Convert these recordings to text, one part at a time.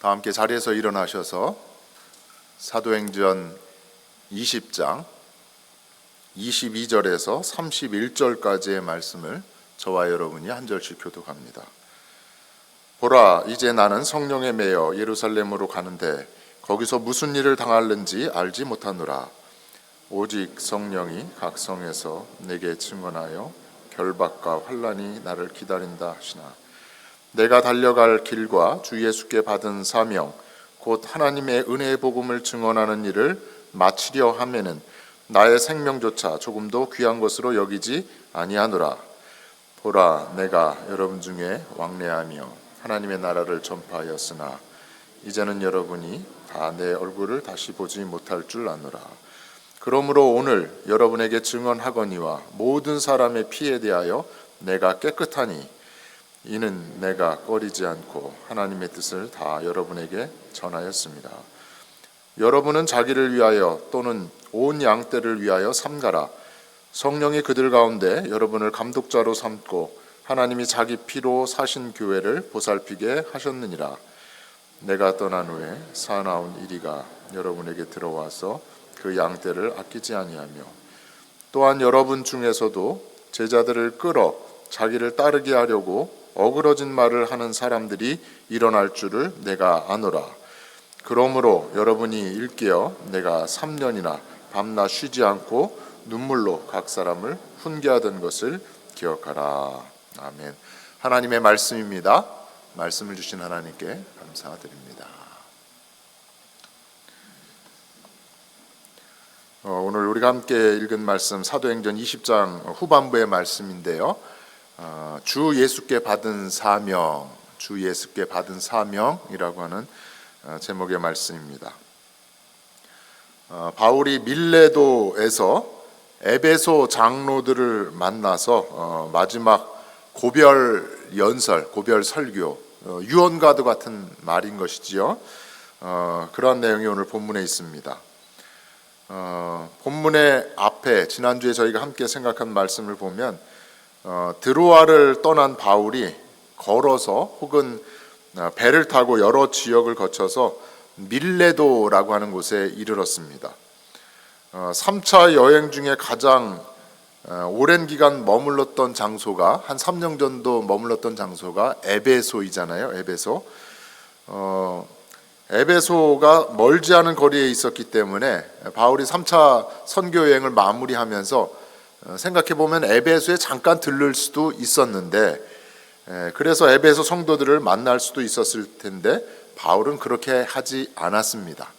다 함께 자리에서 일어나셔서 사도행전 20장 22절에서 31절까지의 말씀을 저와 여러분이 한 절씩 교독합니다. 보라, 이제 나는 성령에 매여 예루살렘으로 가는데 거기서 무슨 일을 당할는지 알지 못하노라. 오직 성령이 각 성에서 내게 증언하여 결박과 환난이 나를 기다린다 하시나, 내가 달려갈 길과 주 예수께 받은 사명 곧 하나님의 은혜의 복음을 증언하는 일을 마치려 하면은 나의 생명조차 조금도 귀한 것으로 여기지 아니하노라. 보라, 내가 여러분 중에 왕래하며 하나님의 나라를 전파하였으나 이제는 여러분이 다 내 얼굴을 다시 보지 못할 줄 아노라. 그러므로 오늘 여러분에게 증언하거니와 모든 사람의 피에 대하여 내가 깨끗하니 이는 내가 꺼리지 않고 하나님의 뜻을 다 여러분에게 전하였습니다. 여러분은 자기를 위하여 또는 온 양떼를 위하여 삼가라. 성령이 그들 가운데 여러분을 감독자로 삼고 하나님이 자기 피로 사신 교회를 보살피게 하셨느니라. 내가 떠난 후에 사나운 이리가 여러분에게 들어와서 그 양떼를 아끼지 아니하며 또한 여러분 중에서도 제자들을 끌어 자기를 따르게 하려고 어그러진 말을 하는 사람들이 일어날 줄을 내가 아노라. 그러므로 여러분이 일깨어 내가 3년이나 밤낮 쉬지 않고 눈물로 각 사람을 훈계하던 것을 기억하라. 아멘. 하나님의 말씀입니다. 말씀을 주신 하나님께 감사드립니다. 오늘 우리가 함께 읽은 말씀 사도행전 20장 후반부의 말씀인데요. 주 예수께 받은 사명, 주 예수께 받은 사명이라고 하는 제목의 말씀입니다. 바울이 밀레도에서 에베소 장로들을 만나서 마지막 고별 연설, 고별 설교, 유언과도 같은 말인 것이지요. 그러한 내용이 오늘 본문에 있습니다. 본문의 앞에 지난주에 저희가 함께 생각한 말씀을 보면 드로아를 떠난 바울이 걸어서 혹은 배를 타고 여러 지역을 거쳐서 밀레도라고 하는 곳에 이르렀습니다. 3차 여행 중에 가장 오랜 기간 머물렀던 장소가 한 3년 정도 머물렀던 장소가 에베소이잖아요. 에베소가 멀지 않은 거리에 있었기 때문에 바울이 3차 선교 여행을 마무리하면서 생각해보면 에베소에 잠깐 들를 수도 있었는데, 그래서 에베소 성도들을 만날 수도 있었을 텐데 바울은 그렇게 하지 않았습니다.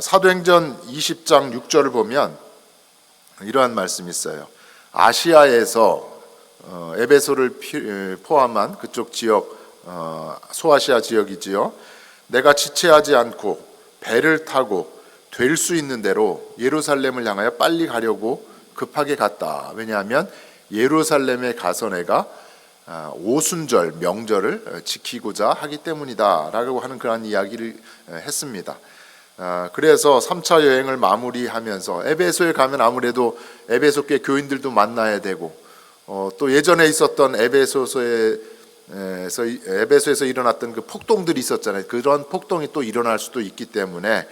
사도행전 20장 6절을 보면 이러한 말씀이 있어요. 아시아에서 에베소를 포함한 그쪽 지역, 소아시아 지역이지요. 내가 지체하지 않고 배를 타고 될 수 있는 대로 예루살렘을 향하여 빨리 가려고 급하게 갔다. 왜냐하면 예루살렘에 가서 내가 오순절 명절을 지키고자 하기 때문이다 라고 하는 그런 이야기를 했습니다. 그래서 3차 여행을 마무리하면서 에베소에 가면 아무래도 에베소 교 교인들도 만나야 되고, 또 예전에 있었던 에베소에서 일어났던 그 폭동들이 있었잖아요. 그런 폭동이 또 일어날 수도 있기 때문에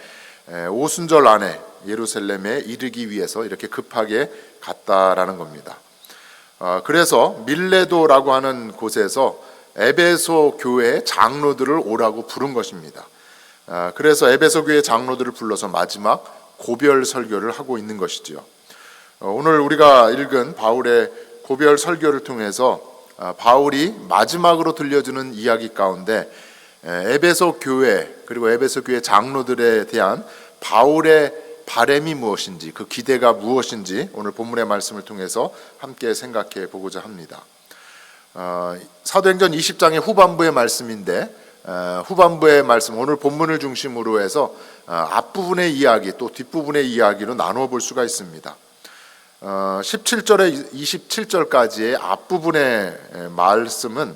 오순절 안에 예루살렘에 이르기 위해서 이렇게 급하게 갔다라는 겁니다. 그래서 밀레도라고 하는 곳에서 에베소 교회 장로들을 오라고 부른 것입니다. 그래서 에베소 교회 장로들을 불러서 마지막 고별 설교를 하고 있는 것이지요. 오늘 우리가 읽은 바울의 고별 설교를 통해서 바울이 마지막으로 들려주는 이야기 가운데 에베소 교회 그리고 에베소 교회 장로들에 대한 바울의 바람이 무엇인지, 그 기대가 무엇인지 오늘 본문의 말씀을 통해서 함께 생각해 보고자 합니다. 사도행전 20장의 후반부의 말씀인데, 후반부의 말씀, 오늘 본문을 중심으로 해서 앞부분의 이야기 또 뒷부분의 이야기로 나누어 볼 수가 있습니다. 17절에 27절까지의 앞부분의 말씀은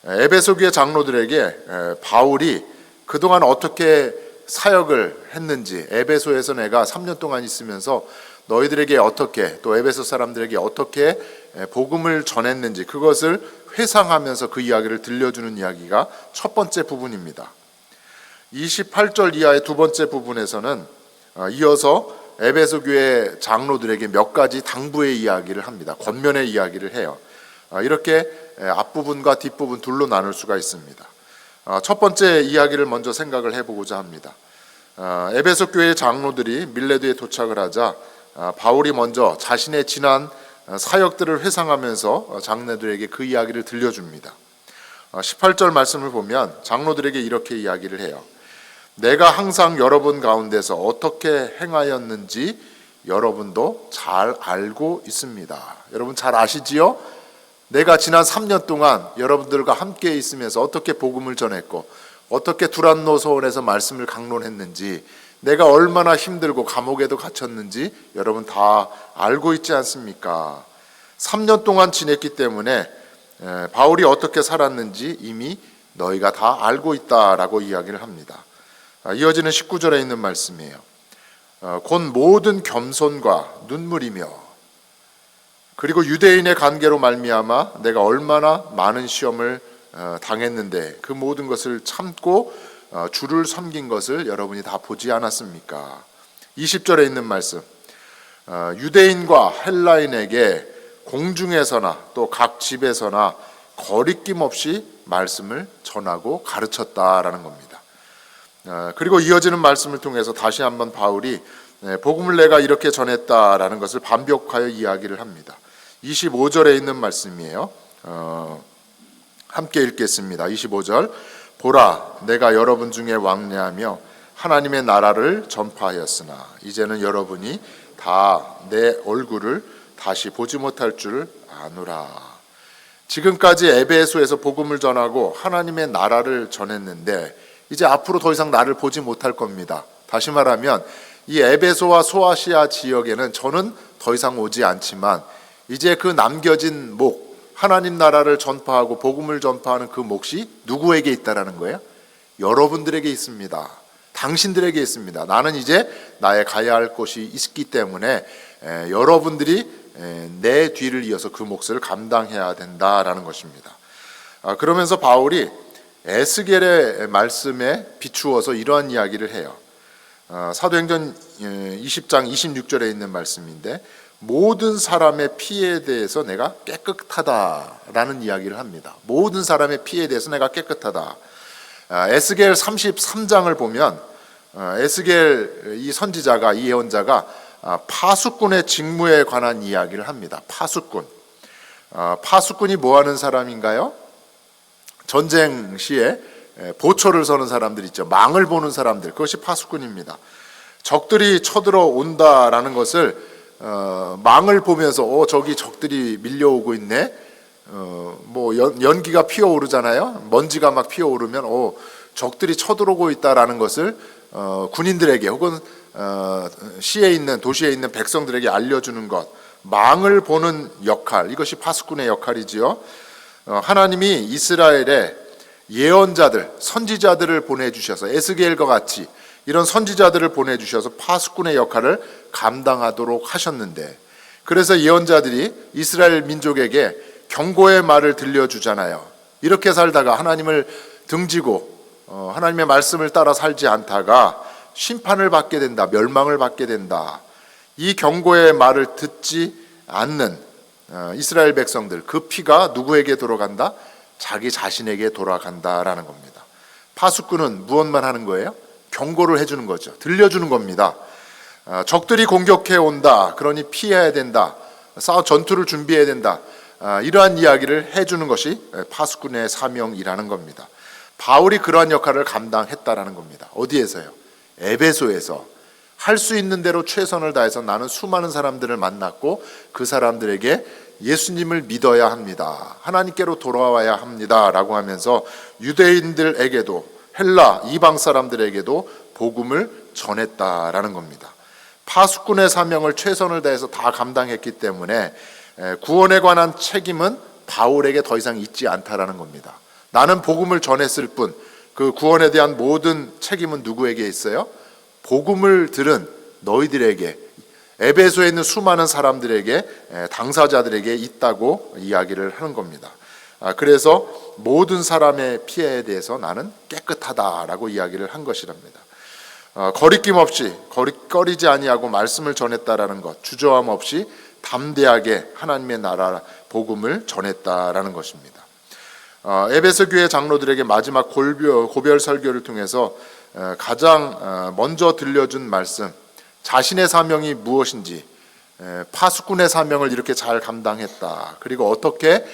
에베소 교회 장로들에게 바울이 그동안 어떻게 사역을 했는지, 에베소에서 내가 3년 동안 있으면서 너희들에게 어떻게, 또 에베소 사람들에게 어떻게 복음을 전했는지 그것을 회상하면서 그 이야기를 들려주는 이야기가 첫 번째 부분입니다. 28절 이하의 두 번째 부분에서는 이어서 에베소 교회 장로들에게 몇 가지 당부의 이야기를 합니다. 권면의 이야기를 해요. 이렇게 앞부분과 뒷부분 둘로 나눌 수가 있습니다. 첫 번째 이야기를 먼저 생각을 해보고자 합니다. 에베소 교회 장로들이 밀레도에 도착을 하자 바울이 먼저 자신의 지난 사역들을 회상하면서 장로들에게 그 이야기를 들려줍니다. 18절 말씀을 보면 장로들에게 이렇게 이야기를 해요. 내가 항상 여러분 가운데서 어떻게 행하였는지 여러분도 잘 알고 있습니다. 여러분 잘 아시지요? 내가 지난 3년 동안 여러분들과 함께 있으면서 어떻게 복음을 전했고 어떻게 두란노 서원에서 말씀을 강론했는지, 내가 얼마나 힘들고 감옥에도 갇혔는지 여러분 다 알고 있지 않습니까? 3년 동안 지냈기 때문에 바울이 어떻게 살았는지 이미 너희가 다 알고 있다라고 이야기를 합니다. 이어지는 19절에 있는 말씀이에요. 곧 모든 겸손과 눈물이며 그리고 유대인의 관계로 말미암아 내가 얼마나 많은 시험을 당했는데 그 모든 것을 참고 주를 섬긴 것을 여러분이 다 보지 않았습니까? 20절에 있는 말씀, 유대인과 헬라인에게 공중에서나 또 각 집에서나 거리낌 없이 말씀을 전하고 가르쳤다라는 겁니다. 그리고 이어지는 말씀을 통해서 다시 한번 바울이 복음을 내가 이렇게 전했다라는 것을 반복하여 이야기를 합니다. 25절에 있는 말씀이에요. 함께 읽겠습니다. 25절, 보라 내가 여러분 중에 왕래하며 하나님의 나라를 전파하였으나 이제는 여러분이 다 내 얼굴을 다시 보지 못할 줄 아노라. 지금까지 에베소에서 복음을 전하고 하나님의 나라를 전했는데 이제 앞으로 더 이상 나를 보지 못할 겁니다. 다시 말하면 이 에베소와 소아시아 지역에는 저는 더 이상 오지 않지만 이제 그 남겨진 목, 하나님 나라를 전파하고 복음을 전파하는 그 몫이 누구에게 있다라는 거예요? 여러분들에게 있습니다. 당신들에게 있습니다. 나는 이제 나의 가야 할 곳이 있기 때문에 여러분들이 내 뒤를 이어서 그 몫을 감당해야 된다라는 것입니다. 그러면서 바울이 에스겔의 말씀에 비추어서 이러한 이야기를 해요. 사도행전 20장 26절에 있는 말씀인데 모든 사람의 피에 대해서 내가 깨끗하다라는 이야기를 합니다. 모든 사람의 피에 대해서 내가 깨끗하다. 에스겔 33장을 보면 에스겔 이 선지자가, 이 예언자가 파수꾼의 직무에 관한 이야기를 합니다. 파수꾼. 파수꾼이 뭐 하는 사람인가요? 전쟁 시에 보초를 서는 사람들 있죠. 망을 보는 사람들, 그것이 파수꾼입니다. 적들이 쳐들어온다라는 것을 망을 보면서 저기 적들이 밀려오고 있네. 뭐 연기가 피어오르잖아요. 먼지가 막 피어오르면 적들이 쳐들어오고 있다라는 것을 군인들에게 혹은 시에 있는 도시에 있는 백성들에게 알려주는 것, 망을 보는 역할, 이것이 파수꾼의 역할이지요. 하나님이 이스라엘에 예언자들, 선지자들을 보내주셔서 에스겔과 같이 이런 선지자들을 보내주셔서 파수꾼의 역할을 감당하도록 하셨는데, 그래서 예언자들이 이스라엘 민족에게 경고의 말을 들려주잖아요. 이렇게 살다가 하나님을 등지고 하나님의 말씀을 따라 살지 않다가 심판을 받게 된다, 멸망을 받게 된다. 이 경고의 말을 듣지 않는 이스라엘 백성들, 그 피가 누구에게 돌아간다? 자기 자신에게 돌아간다라는 겁니다. 파수꾼은 무엇만 하는 거예요? 경고를 해주는 거죠. 들려주는 겁니다. 적들이 공격해 온다. 그러니 피해야 된다. 전투를 준비해야 된다. 이러한 이야기를 해주는 것이 파수꾼의 사명이라는 겁니다. 바울이 그러한 역할을 감당했다라는 겁니다. 어디에서요? 에베소에서 할 수 있는 대로 최선을 다해서 나는 수많은 사람들을 만났고 그 사람들에게 예수님을 믿어야 합니다. 하나님께로 돌아와야 합니다. 라고 하면서 유대인들에게도 헬라 이방 사람들에게도 복음을 전했다라는 겁니다. 파수꾼의 사명을 최선을 다해서 다 감당했기 때문에 구원에 관한 책임은 바울에게 더 이상 있지 않다라는 겁니다. 나는 복음을 전했을 뿐 그 구원에 대한 모든 책임은 누구에게 있어요? 복음을 들은 너희들에게, 에베소에 있는 수많은 사람들에게, 당사자들에게 있다고 이야기를 하는 겁니다. 그래서 모든 사람의 피해에 대해서 나는 깨끗하다라고 이야기를 한 것이랍니다. 거리낌 없이 거리지 아니하고 말씀을 전했다라는 것, 주저함 없이 담대하게 하나님의 나라 복음을 전했다라는 것입니다. 에베소 교회 장로들에게 마지막 고별 설교를 통해서 가장 먼저 들려준 말씀, 자신의 사명이 무엇인지, 파수꾼의 사명을 이렇게 잘 감당했다. 그리고 어떻게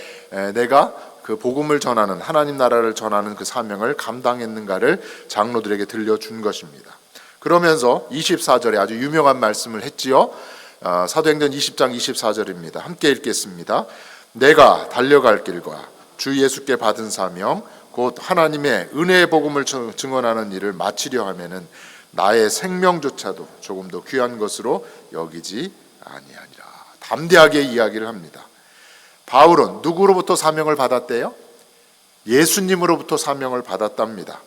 내가 그 복음을 전하는, 하나님 나라를 전하는 그 사명을 감당했는가를 장로들에게 들려준 것입니다. 그러면서 24절에 아주 유명한 말씀을 했지요. 사도행전 20장 24절입니다. 함께 읽겠습니다. 내가 달려갈 길과 주 예수께 받은 사명 곧 하나님의 은혜의 복음을 증언하는 일을 마치려 하면은 나의 생명조차도 조금 더 귀한 것으로 여기지 아니하니라. 담대하게 이야기를 합니다. 바울은 누구로부터 사명을 받았대요? 예수님으로부터 사명을 받았답니다.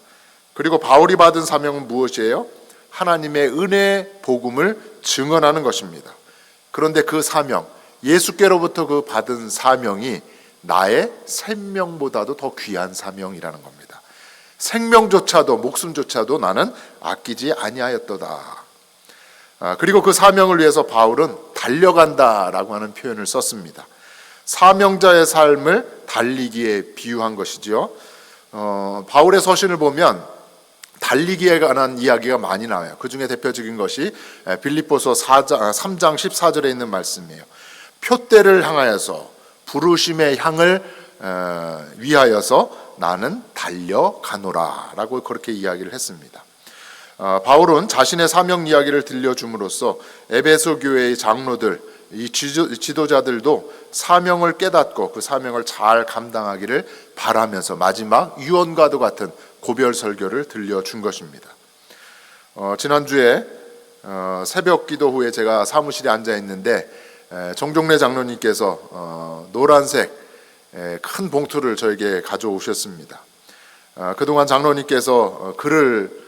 그리고 바울이 받은 사명은 무엇이에요? 하나님의 은혜의 복음을 증언하는 것입니다. 그런데 그 사명, 예수께로부터 그 받은 사명이 나의 생명보다도 더 귀한 사명이라는 겁니다. 생명조차도, 목숨조차도 나는 아끼지 아니하였도다. 그리고 그 사명을 위해서 바울은 달려간다라고 하는 표현을 썼습니다. 사명자의 삶을 달리기에 비유한 것이죠. 바울의 서신을 보면 달리기에 관한 이야기가 많이 나와요. 그 중에 대표적인 것이 빌립보서 3장 14절에 있는 말씀이에요. 표대를 향하여서 부르심의 향을 위하여서 나는 달려가노라 라고 그렇게 이야기를 했습니다. 바울은 자신의 사명 이야기를 들려줌으로써 에베소 교회의 장로들, 이 지도자들도 사명을 깨닫고 그 사명을 잘 감당하기를 바라면서 마지막 유언과도 같은 고별 설교를 들려준 것입니다. 지난주에 새벽 기도 후에 제가 사무실에 앉아 있는데 정종래 장로님께서 노란색 큰 봉투를 저에게 가져오셨습니다. 그동안 장로님께서 글을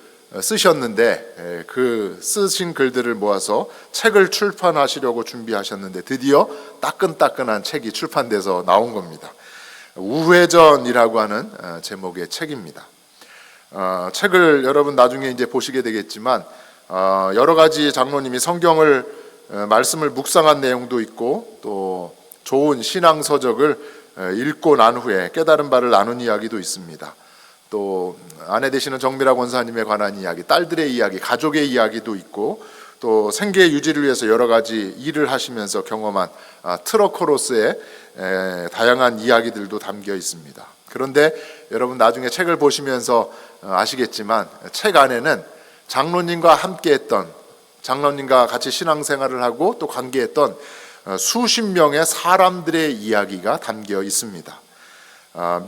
쓰셨는데 그 쓰신 글들을 모아서 책을 출판하시려고 준비하셨는데 드디어 따끈따끈한 책이 출판돼서 나온 겁니다. 우회전이라고 하는 제목의 책입니다. 책을 여러분 나중에 이제 보시게 되겠지만 여러 가지 장로님이 성경을 말씀을 묵상한 내용도 있고 또 좋은 신앙 서적을 읽고 난 후에 깨달은 바를 나눈 이야기도 있습니다. 또 아내 되시는 정미라 권사님에 관한 이야기, 딸들의 이야기, 가족의 이야기도 있고 또 생계 유지를 위해서 여러 가지 일을 하시면서 경험한 트러커로서의 다양한 이야기들도 담겨 있습니다. 그런데 여러분 나중에 책을 보시면서 아시겠지만 책 안에는 장로님과 함께했던, 장로님과 같이 신앙생활을 하고 또 관계했던 수십 명의 사람들의 이야기가 담겨 있습니다.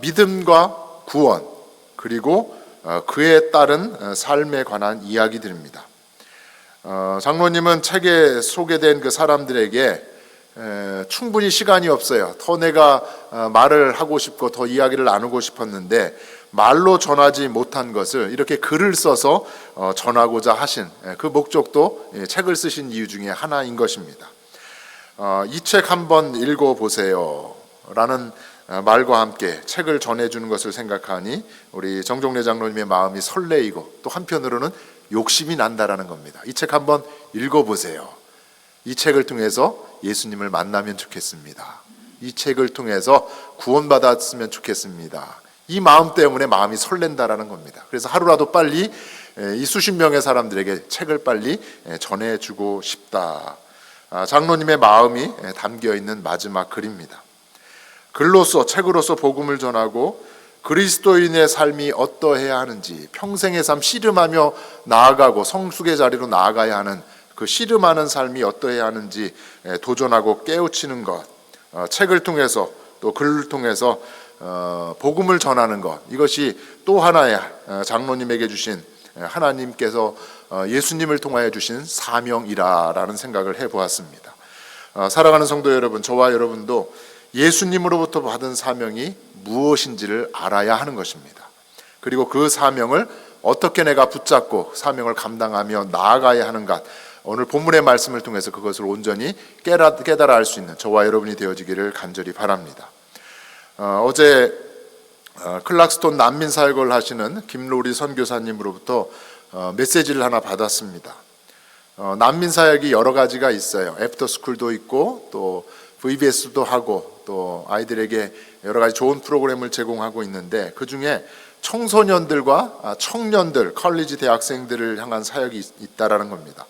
믿음과 구원 그리고 그에 따른 삶에 관한 이야기들입니다. 장로님은 책에 소개된 그 사람들에게 충분히 시간이 없어요. 더 내가 말을 하고 싶고 더 이야기를 나누고 싶었는데 말로 전하지 못한 것을 이렇게 글을 써서 전하고자 하신 그 목적도 책을 쓰신 이유 중에 하나인 것입니다. 이 책 한번 읽어보세요 라는 말과 함께 책을 전해주는 것을 생각하니 우리 정종래 장로님의 마음이 설레이고 또 한편으로는 욕심이 난다라는 겁니다. 이 책 한번 읽어보세요. 이 책을 통해서 예수님을 만나면 좋겠습니다. 이 책을 통해서 구원받았으면 좋겠습니다. 이 마음 때문에 마음이 설렌다라는 겁니다. 그래서 하루라도 빨리 이 수십 명의 사람들에게 책을 빨리 전해주고 싶다. 장로님의 마음이 담겨있는 마지막 글입니다. 글로서, 책으로서 복음을 전하고 그리스도인의 삶이 어떠해야 하는지, 평생의 삶 씨름하며 나아가고 성숙의 자리로 나아가야 하는 그 씨름하는 삶이 어떠해야 하는지 도전하고 깨우치는 것, 책을 통해서 또 글을 통해서 복음을 전하는 것, 이것이 또 하나의 장로님에게 주신, 하나님께서 예수님을 통하여 주신 사명이라는 생각을 해보았습니다. 사랑하는 성도 여러분, 저와 여러분도 예수님으로부터 받은 사명이 무엇인지를 알아야 하는 것입니다. 그리고 그 사명을 어떻게 내가 붙잡고 사명을 감당하며 나아가야 하는가, 오늘 본문의 말씀을 통해서 그것을 온전히 깨달아 알 수 있는 저와 여러분이 되어지기를 간절히 바랍니다. 어제 클락스톤 난민 사역을 하시는 김로리 선교사님으로부터 메시지를 하나 받았습니다. 난민 사역이 여러 가지가 있어요. 애프터스쿨도 있고 또 VBS도 하고 또 아이들에게 여러 가지 좋은 프로그램을 제공하고 있는데, 그 중에 청소년들과 청년들, 컬리지 대학생들을 향한 사역이 있다라는 겁니다.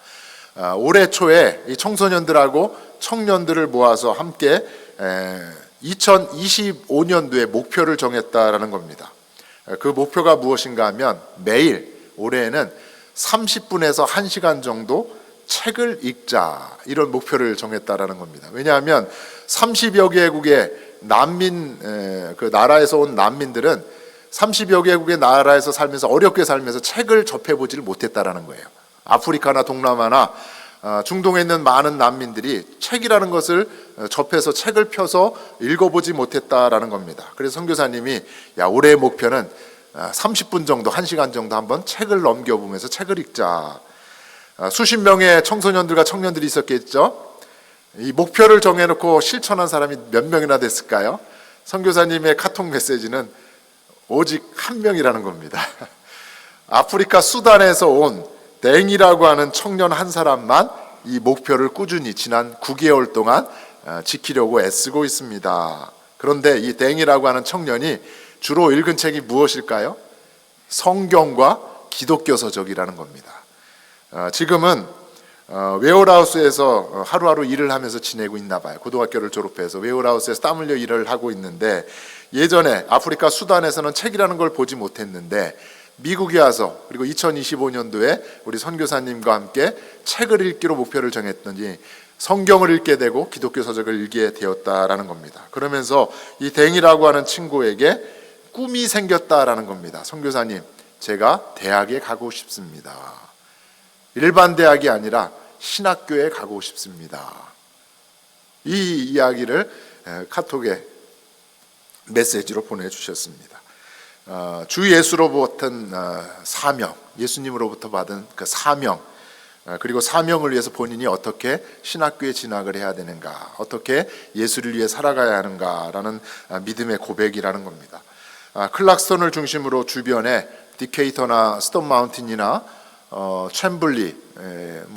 올해 초에 이 청소년들하고 청년들을 모아서 함께 2025년도에 목표를 정했다라는 겁니다. 그 목표가 무엇인가 하면 매일 올해에는 30분에서 1시간 정도 책을 읽자, 이런 목표를 정했다라는 겁니다. 왜냐하면 30여 개국의 난민, 그 나라에서 온 난민들은 30여 개국의 나라에서 살면서 어렵게 살면서 책을 접해보지를 못했다라는 거예요. 아프리카나 동남아나 중동에 있는 많은 난민들이 책이라는 것을 접해서 책을 펴서 읽어보지 못했다라는 겁니다. 그래서 선교사님이 올해의 목표는 30분 정도, 1시간 정도 한번 책을 넘겨보면서 책을 읽자. 수십 명의 청소년들과 청년들이 있었겠죠. 이 목표를 정해놓고 실천한 사람이 몇 명이나 됐을까요? 선교사님의 카톡 메시지는 오직 한 명이라는 겁니다. 아프리카 수단에서 온 댕이라고 하는 청년 한 사람만 이 목표를 꾸준히 지난 9개월 동안 지키려고 애쓰고 있습니다. 그런데 이 댕이라고 하는 청년이 주로 읽은 책이 무엇일까요? 성경과 기독교 서적이라는 겁니다. 지금은 웨어하우스에서 하루하루 일을 하면서 지내고 있나 봐요. 고등학교를 졸업해서 웨어하우스에서 땀 흘려 일을 하고 있는데, 예전에 아프리카 수단에서는 책이라는 걸 보지 못했는데 미국에 와서, 그리고 2025년도에 우리 선교사님과 함께 책을 읽기로 목표를 정했더니 성경을 읽게 되고 기독교 서적을 읽게 되었다라는 겁니다. 그러면서 이 댕이라고 하는 친구에게 꿈이 생겼다라는 겁니다. 선교사님, 제가 대학에 가고 싶습니다. 일반 대학이 아니라 신학교에 가고 싶습니다. 이 이야기를 카톡에 메시지로 보내주셨습니다. 주 예수로부터 사명, 예수님으로부터 받은 그 사명, 그리고 사명을 위해서 본인이 어떻게 신학교에 진학을 해야 되는가, 어떻게 예수를 위해 살아가야 하는가라는 믿음의 고백이라는 겁니다. 클락스톤을 중심으로 주변에 디케이터나 스톤 마운틴이나 챔블리,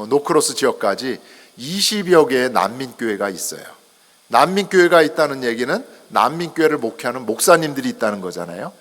노크로스 지역까지 20여 개의 난민교회가 있어요. 난민교회가 있다는 얘기는 난민교회를 목회하는 목사님들이 있다는 거잖아요.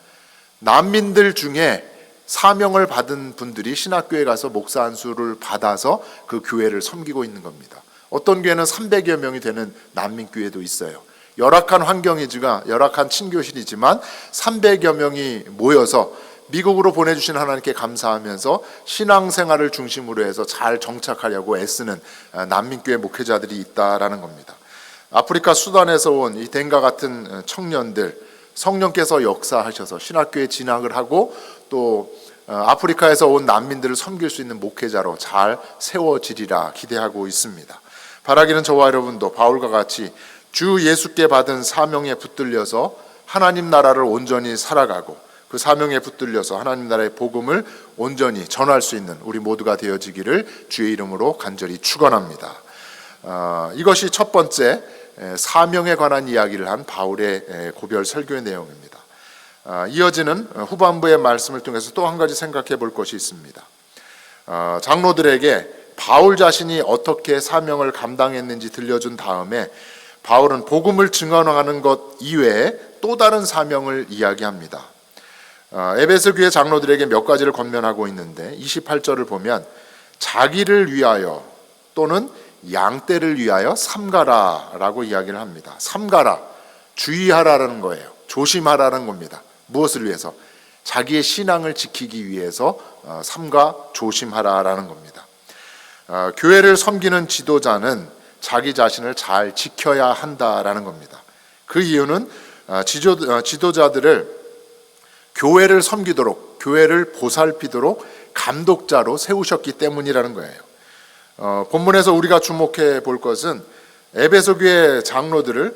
난민들 중에 사명을 받은 분들이 신학교에 가서 목사 안수를 받아서 그 교회를 섬기고 있는 겁니다. 어떤 교회는 300여 명이 되는 난민교회도 있어요. 열악한 환경이지만, 열악한 친교실이지만 300여 명이 모여서 미국으로 보내주신 하나님께 감사하면서 신앙생활을 중심으로 해서 잘 정착하려고 애쓰는 난민교회 목회자들이 있다라는 겁니다. 아프리카 수단에서 온 이 댕과 같은 청년들, 성령께서 역사하셔서 신학교에 진학을 하고 또 아프리카에서 온 난민들을 섬길 수 있는 목회자로 잘 세워지리라 기대하고 있습니다. 바라기는 저와 여러분도 바울과 같이 주 예수께 받은 사명에 붙들려서 하나님 나라를 온전히 살아가고, 그 사명에 붙들려서 하나님 나라의 복음을 온전히 전할 수 있는 우리 모두가 되어지기를 주의 이름으로 간절히 축원합니다. 이것이 첫 번째 사명에 관한 이야기를 한 바울의 고별 설교의 내용입니다. 이어지는 후반부의 말씀을 통해서 또 한 가지 생각해 볼 것이 있습니다. 장로들에게 바울 자신이 어떻게 사명을 감당했는지 들려준 다음에 바울은 복음을 증언하는 것 이외에 또 다른 사명을 이야기합니다. 에베소 교회 장로들에게 몇 가지를 권면하고 있는데 28절을 보면 자기를 위하여 또는 양떼를 위하여 삼가라 라고 이야기를 합니다. 삼가라, 주의하라는 거예요. 조심하라는 겁니다. 무엇을 위해서? 자기의 신앙을 지키기 위해서 삼가 조심하라라는 겁니다. 교회를 섬기는 지도자는 자기 자신을 잘 지켜야 한다라는 겁니다. 그 이유는 지도자들을 교회를 섬기도록, 교회를 보살피도록 감독자로 세우셨기 때문이라는 거예요. 본문에서 우리가 주목해 볼 것은 에베소 교회 장로들을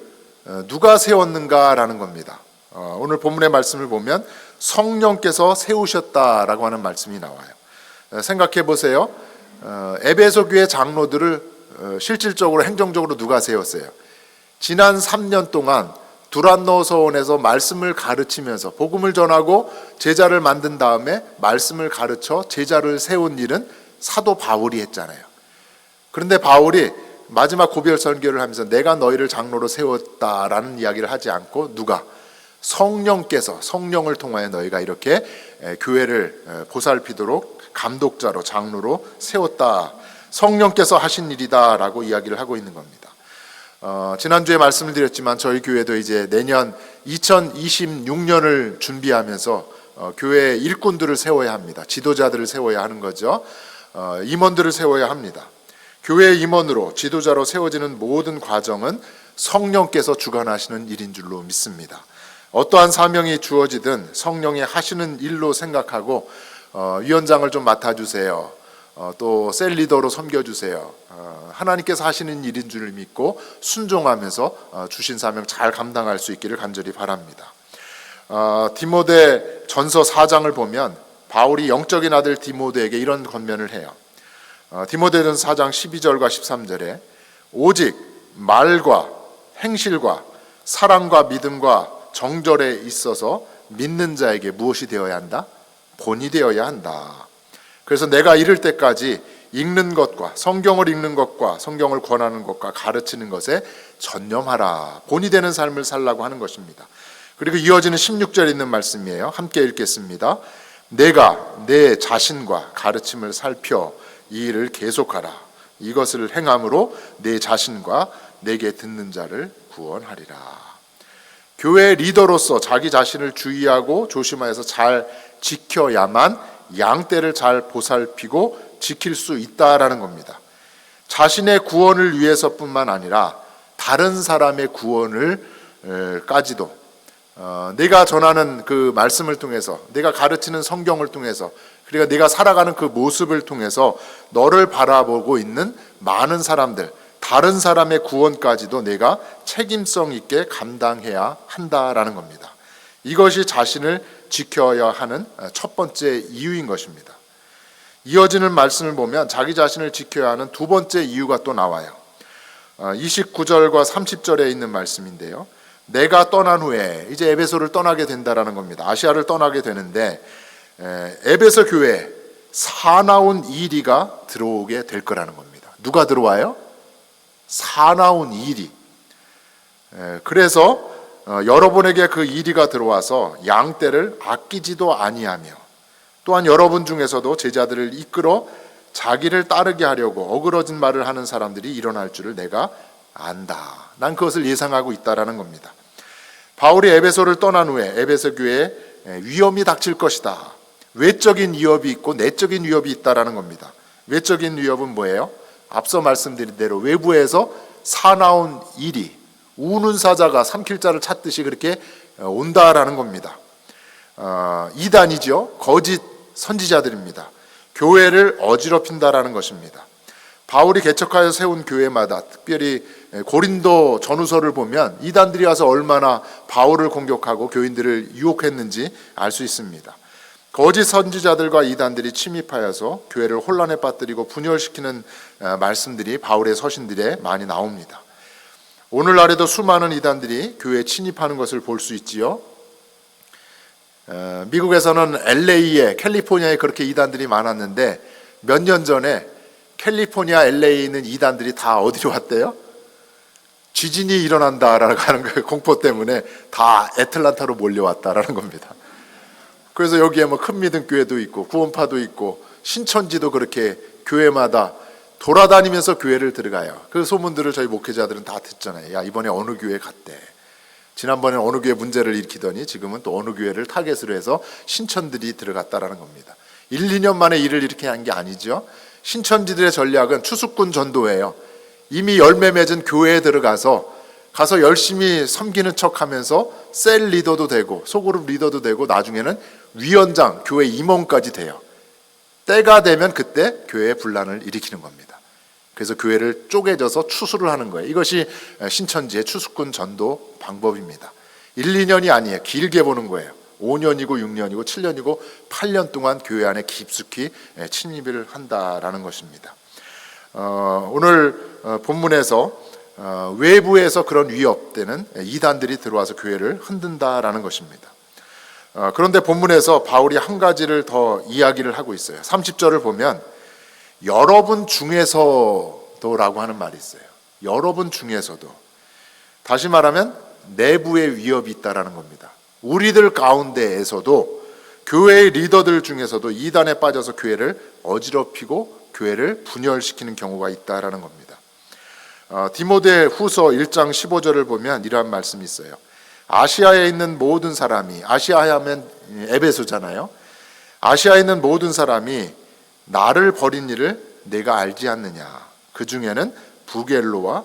누가 세웠는가라는 겁니다. 오늘 본문의 말씀을 보면 성령께서 세우셨다라고 하는 말씀이 나와요. 생각해 보세요. 에베소 교회 장로들을 실질적으로 행정적으로 누가 세웠어요? 지난 3년 동안 두란노서원에서 말씀을 가르치면서 복음을 전하고 제자를 만든 다음에 말씀을 가르쳐 제자를 세운 일은 사도 바울이 했잖아요. 그런데 바울이 마지막 고별 선교를 하면서 내가 너희를 장로로 세웠다라는 이야기를 하지 않고 누가? 성령께서, 성령을 통하여 너희가 이렇게 교회를 보살피도록 감독자로, 장로로 세웠다, 성령께서 하신 일이다라고 이야기를 하고 있는 겁니다. 지난주에 말씀을 드렸지만 저희 교회도 이제 내년 2026년을 준비하면서 교회 일꾼들을 세워야 합니다. 지도자들을 세워야 하는 거죠. 임원들을 세워야 합니다. 교회 임원으로, 지도자로 세워지는 모든 과정은 성령께서 주관하시는 일인 줄로 믿습니다. 어떠한 사명이 주어지든 성령이 하시는 일로 생각하고 위원장을 좀 맡아주세요, 또 셀 리더로 섬겨주세요, 하나님께서 하시는 일인 줄 믿고 순종하면서 주신 사명 잘 감당할 수 있기를 간절히 바랍니다. 디모데 전서 4장을 보면 바울이 영적인 아들 디모데에게 이런 권면을 해요. 디모데전서 4장 12절과 13절에 오직 말과 행실과 사랑과 믿음과 정절에 있어서 믿는 자에게 무엇이 되어야 한다? 본이 되어야 한다. 그래서 내가 이를 때까지 읽는 것과 성경을 읽는 것과 성경을 권하는 것과 가르치는 것에 전념하라. 본이 되는 삶을 살라고 하는 것입니다. 그리고 이어지는 16절에 있는 말씀이에요. 함께 읽겠습니다. 내가 내 자신과 가르침을 살펴 이 일을 계속하라. 이것을 행함으로 내 자신과 내게 듣는 자를 구원하리라. 교회 리더로서 자기 자신을 주의하고 조심하여서 잘 지켜야만 양떼를 잘 보살피고 지킬 수 있다라는 겁니다. 자신의 구원을 위해서뿐만 아니라 다른 사람의 구원을 까지도 내가 전하는 그 말씀을 통해서, 내가 가르치는 성경을 통해서, 그리고 내가 살아가는 그 모습을 통해서 너를 바라보고 있는 많은 사람들, 다른 사람의 구원까지도 내가 책임성 있게 감당해야 한다라는 겁니다. 이것이 자신을 지켜야 하는 첫 번째 이유인 것입니다. 이어지는 말씀을 보면 자기 자신을 지켜야 하는 두 번째 이유가 또 나와요. 29절과 30절에 있는 말씀인데요. 내가 떠난 후에 이제 에베소를 떠나게 된다라는 겁니다. 아시아를 떠나게 되는데 에베소 교회에 사나운 이리가 들어오게 될 거라는 겁니다. 누가 들어와요? 사나운 이리. 그래서 여러분에게 그 이리가 들어와서 양떼를 아끼지도 아니하며 또한 여러분 중에서도 제자들을 이끌어 자기를 따르게 하려고 어그러진 말을 하는 사람들이 일어날 줄을 내가 안다. 난 그것을 예상하고 있다라는 겁니다. 바울이 에베소를 떠난 후에 에베소 교회에 위험이 닥칠 것이다. 외적인 위협이 있고 내적인 위협이 있다라는 겁니다. 외적인 위협은 뭐예요? 앞서 말씀드린 대로 외부에서 사나운 이리, 우는 사자가 삼킬 자를 찾듯이 그렇게 온다라는 겁니다. 이단이죠. 거짓 선지자들입니다. 교회를 어지럽힌다라는 것입니다. 바울이 개척하여 세운 교회마다, 특별히 고린도 전후서를 보면 이단들이 와서 얼마나 바울을 공격하고 교인들을 유혹했는지 알 수 있습니다. 거짓 선지자들과 이단들이 침입하여서 교회를 혼란에 빠뜨리고 분열시키는 말씀들이 바울의 서신들에 많이 나옵니다. 오늘날에도 수많은 이단들이 교회에 침입하는 것을 볼 수 있지요. 미국에서는 LA에, 캘리포니아에 그렇게 이단들이 많았는데 몇 년 전에 캘리포니아 LA에 있는 이단들이 다 어디로 왔대요? 지진이 일어난다라는 그 공포 때문에 다 애틀란타로 몰려왔다라는 겁니다. 그래서 여기에 뭐 큰 믿음 교회도 있고 구원파도 있고 신천지도 그렇게 교회마다 돌아다니면서 교회를 들어가요. 그 소문들을 저희 목회자들은 다 듣잖아요. 야, 이번에 어느 교회 갔대. 지난번에 어느 교회 문제를 일으키더니 지금은 또 어느 교회를 타겟으로 해서 신천들이 들어갔다라는 겁니다. 1, 2년 만에 일을 이렇게 한 게 아니죠. 신천지들의 전략은 추수꾼 전도예요. 이미 열매 맺은 교회에 들어가서 열심히 섬기는 척하면서 셀 리더도 되고 소그룹 리더도 되고 나중에는 위원장, 교회 임원까지 돼요. 때가 되면 그때 교회에 분란을 일으키는 겁니다. 그래서 교회를 쪼개져서 추수를 하는 거예요. 이것이 신천지의 추수꾼 전도 방법입니다. 1, 2년이 아니에요. 길게 보는 거예요. 5년이고 6년이고 7년이고 8년 동안 교회 안에 깊숙이 침입을 한다라는 것입니다. 오늘 본문에서 외부에서 그런 위협되는 이단들이 들어와서 교회를 흔든다라는 것입니다. 그런데 본문에서 바울이 한 가지를 더 이야기를 하고 있어요. 30절을 보면 여러분 중에서도라고 하는 말이 있어요. 여러분 중에서도. 다시 말하면 내부의 위협이 있다라는 겁니다. 우리들 가운데에서도, 교회의 리더들 중에서도 이단에 빠져서 교회를 어지럽히고 교회를 분열시키는 경우가 있다라는 겁니다. 디모데 후서 1장 15절을 보면 이러한 말씀이 있어요. 아시아에 있는 모든 사람이, 아시아 하면 에베소잖아요. 아시아에 있는 모든 사람이 나를 버린 일을 내가 알지 않느냐. 그 중에는 부겔로와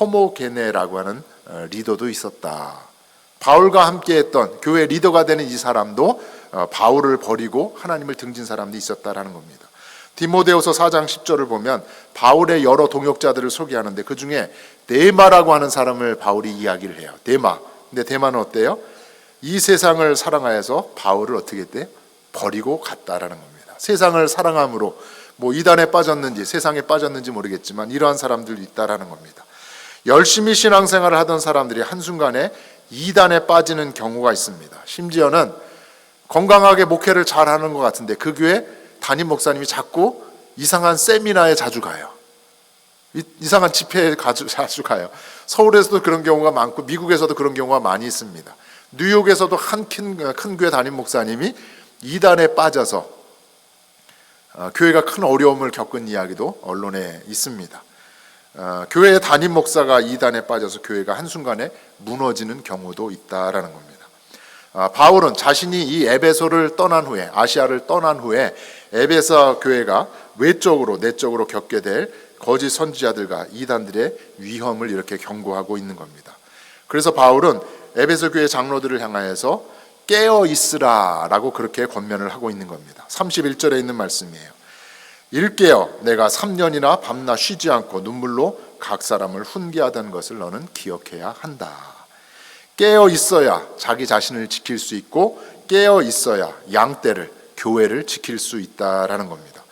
호모게네라고 하는 리더도 있었다. 바울과 함께했던 교회 리더가 되는 이 사람도 바울을 버리고 하나님을 등진 사람도 있었다라는 겁니다. 디모데후서 4장 10절을 보면 바울의 여러 동역자들을 소개하는데 그 중에 데마라고 하는 사람을 바울이 이야기를 해요. 데마. 근데 데마는 어때요? 이 세상을 사랑하여서 바울을 어떻게 했대요? 버리고 갔다라는 겁니다. 세상을 사랑함으로 뭐 이단에 빠졌는지 세상에 빠졌는지 모르겠지만 이러한 사람들이 있다라는 겁니다. 열심히 신앙생활을 하던 사람들이 한순간에 이단에 빠지는 경우가 있습니다. 심지어는 건강하게 목회를 잘하는 것 같은데 그 교회 담임 목사님이 자꾸 이상한 세미나에 자주 가요. 이상한 집회에 자주 가요. 서울에서도 그런 경우가 많고 미국에서도 그런 경우가 많이 있습니다. 뉴욕에서도 한 큰 교회 담임 목사님이 이단에 빠져서 교회가 큰 어려움을 겪은 이야기도 언론에 있습니다. 교회의 담임 목사가 이단에 빠져서 교회가 한순간에 무너지는 경우도 있다라는 겁니다. 바울은 자신이 이 에베소를 떠난 후에, 아시아를 떠난 후에 에베소 교회가 외적으로 내적으로 겪게 될 거짓 선지자들과 이단들의 위험을 이렇게 경고하고 있는 겁니다. 그래서 바울은 에베소 교회 장로들을 향하여서 깨어 있으라라고 그렇게 권면을 하고 있는 겁니다. 31절에 있는 말씀이에요. 일깨어 내가 3년이나 밤낮 쉬지 않고 눈물로 각 사람을 훈계하던 것을 너는 기억해야 한다. 깨어 있어야 자기 자신을 지킬 수 있고 깨어 있어야 양떼를, 교회를 지킬 수 있다라는 겁니다.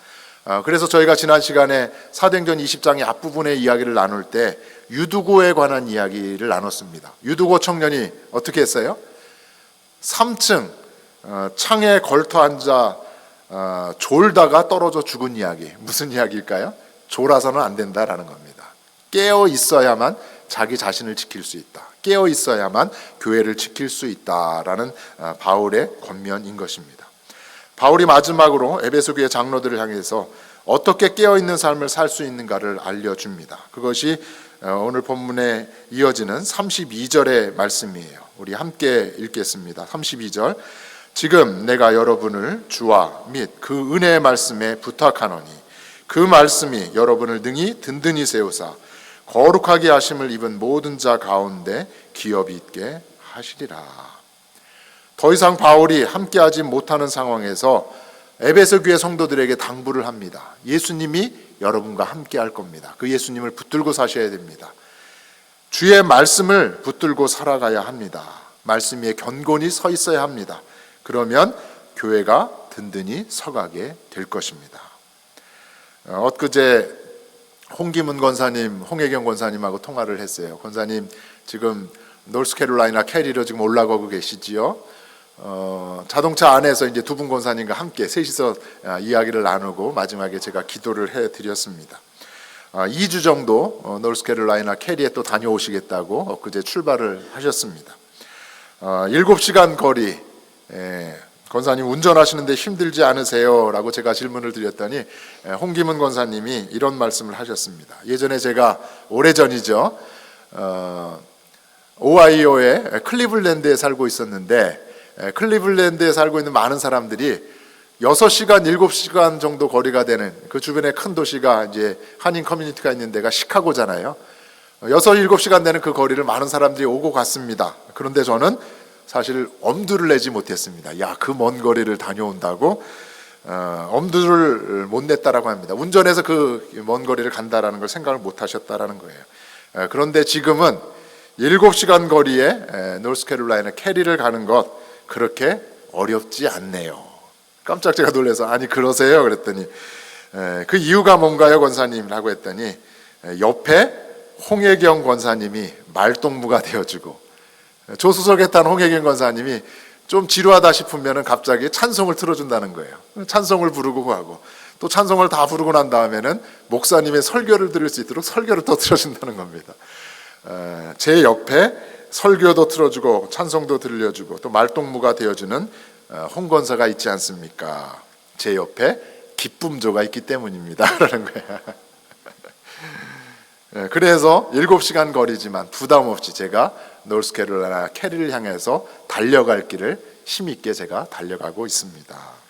그래서 저희가 지난 시간에 사도행전 20장의 앞부분의 이야기를 나눌 때 유두고에 관한 이야기를 나눴습니다. 유두고 청년이 어떻게 했어요? 3층 창에 걸터 앉아 졸다가 떨어져 죽은 이야기. 무슨 이야기일까요? 졸아서는 안 된다라는 겁니다. 깨어 있어야만 자기 자신을 지킬 수 있다. 깨어 있어야만 교회를 지킬 수 있다라는 바울의 권면인 것입니다. 바울이 마지막으로 에베소 교회 장로들을 향해서 어떻게 깨어있는 삶을 살 수 있는가를 알려줍니다. 그것이 오늘 본문에 이어지는 32절의 말씀이에요. 우리 함께 읽겠습니다. 32절. 지금 내가 여러분을 주와 및 그 은혜의 말씀에 부탁하노니 그 말씀이 여러분을 능히 든든히 세우사 거룩하게 하심을 입은 모든 자 가운데 기업이 있게 하시리라. 더 이상 바울이 함께하지 못하는 상황에서 에베소 교회 성도들에게 당부를 합니다. 예수님이 여러분과 함께할 겁니다. 그 예수님을 붙들고 사셔야 됩니다. 주의 말씀을 붙들고 살아가야 합니다. 말씀 위에 견고히 서 있어야 합니다. 그러면 교회가 든든히 서가게 될 것입니다. 엊그제 홍기문 권사님, 홍혜경 권사님하고 통화를 했어요. 권사님 지금 노스캐롤라이나 캐리로 지금 올라가고 계시지요. 자동차 안에서 이제 두 분 권사님과 함께 셋이서 이야기를 나누고 마지막에 제가 기도를 해드렸습니다. 2주 정도 노스캐롤라이나 캐리에 또 다녀오시겠다고 엊그제 출발을 하셨습니다. 7시간 거리, 권사님 운전하시는데 힘들지 않으세요? 라고 제가 질문을 드렸더니 홍기문 권사님이 이런 말씀을 하셨습니다. 예전에 제가 오래전이죠, 오하이오의 클리블랜드에 살고 있었는데 클리블랜드에 살고 있는 많은 사람들이 6시간, 7시간 정도 거리가 되는 그 주변에 큰 도시가 이제 한인 커뮤니티가 있는 데가 시카고잖아요. 6, 7시간 되는 그 거리를 많은 사람들이 오고 갔습니다. 그런데 저는 사실 엄두를 내지 못했습니다. 야, 그 먼 거리를 다녀온다고 엄두를 못 냈다라고 합니다. 운전해서 그 먼 거리를 간다라는 걸 생각을 못 하셨다라는 거예요. 그런데 지금은 7시간 거리에 노스캐롤라이나 캐리를 가는 것 그렇게 어렵지 않네요. 깜짝 제가 놀라서 아니 그러세요? 그랬더니 그 이유가 뭔가요, 권사님? 라고 했더니 옆에 홍혜경 권사님이 말동무가 되어주고, 조수석에 탄 홍혜경 권사님이 좀 지루하다 싶으면 갑자기 찬송을 틀어준다는 거예요. 찬송을 부르고 하고, 또 찬송을 다 부르고 난 다음에는 목사님의 설교를 들을 수 있도록 설교를 또 틀어준다는 겁니다. 제 옆에 설교도 틀어주고 찬송도 들려주고 또 말동무가 되어주는 홍 권사가 있지 않습니까? 제 옆에 기쁨조가 있기 때문입니다. 라는 거예요. 그래서 7시간 거리지만 부담 없이 제가 노스캐롤라이나 캐리를 향해서 달려갈 길을 힘있게 제가 달려가고 있습니다.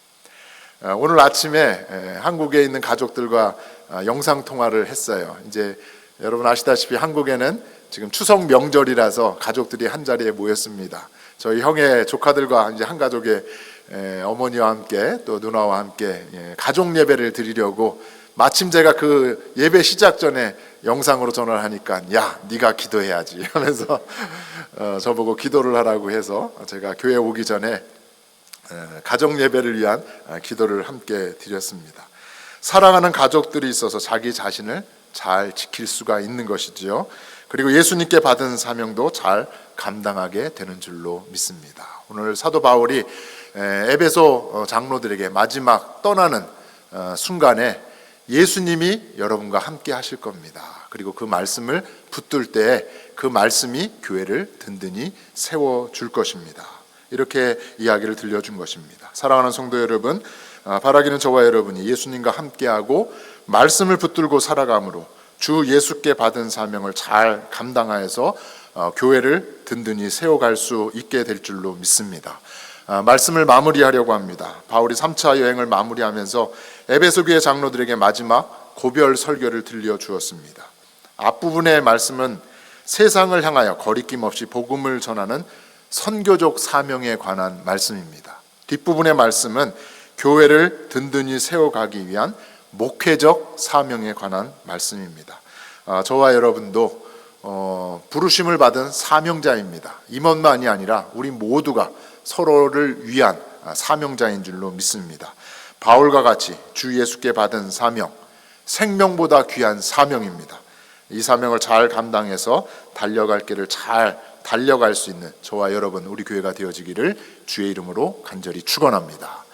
오늘 아침에 한국에 있는 가족들과 영상 통화를 했어요. 이제 여러분 아시다시피 한국에는 지금 추석 명절이라서 가족들이 한 자리에 모였습니다. 저희 형의 조카들과 이제 한 가족의 어머니와 함께 또 누나와 함께 가족 예배를 드리려고 마침 제가 그 예배 시작 전에 영상으로 전화를 하니까 야 네가 기도해야지 하면서 저보고 기도를 하라고 해서 제가 교회 오기 전에 가족 예배를 위한 기도를 함께 드렸습니다. 사랑하는 가족들이 있어서 자기 자신을 잘 지킬 수가 있는 것이지요. 그리고 예수님께 받은 사명도 잘 감당하게 되는 줄로 믿습니다. 오늘 사도 바울이 에베소 장로들에게 마지막 떠나는 순간에 예수님이 여러분과 함께 하실 겁니다. 그리고 그 말씀을 붙들 때 그 말씀이 교회를 든든히 세워줄 것입니다. 이렇게 이야기를 들려준 것입니다. 사랑하는 성도 여러분, 바라기는 저와 여러분이 예수님과 함께하고 말씀을 붙들고 살아감으로 주 예수께 받은 사명을 잘 감당하여서 교회를 든든히 세워갈 수 있게 될 줄로 믿습니다. 말씀을 마무리하려고 합니다. 바울이 3차 여행을 마무리하면서 에베소 교회 장로들에게 마지막 고별 설교를 들려주었습니다. 앞부분의 말씀은 세상을 향하여 거리낌 없이 복음을 전하는 선교적 사명에 관한 말씀입니다. 뒷부분의 말씀은 교회를 든든히 세워가기 위한 목회적 사명에 관한 말씀입니다. 저와 여러분도 부르심을 받은 사명자입니다. 임원만이 아니라 우리 모두가 서로를 위한 사명자인 줄로 믿습니다. 바울과 같이 주 예수께 받은 사명, 생명보다 귀한 사명입니다. 이 사명을 잘 감당해서 달려갈 길을 잘 달려갈 수 있는 저와 여러분 우리 교회가 되어지기를 주의 이름으로 간절히 축원합니다.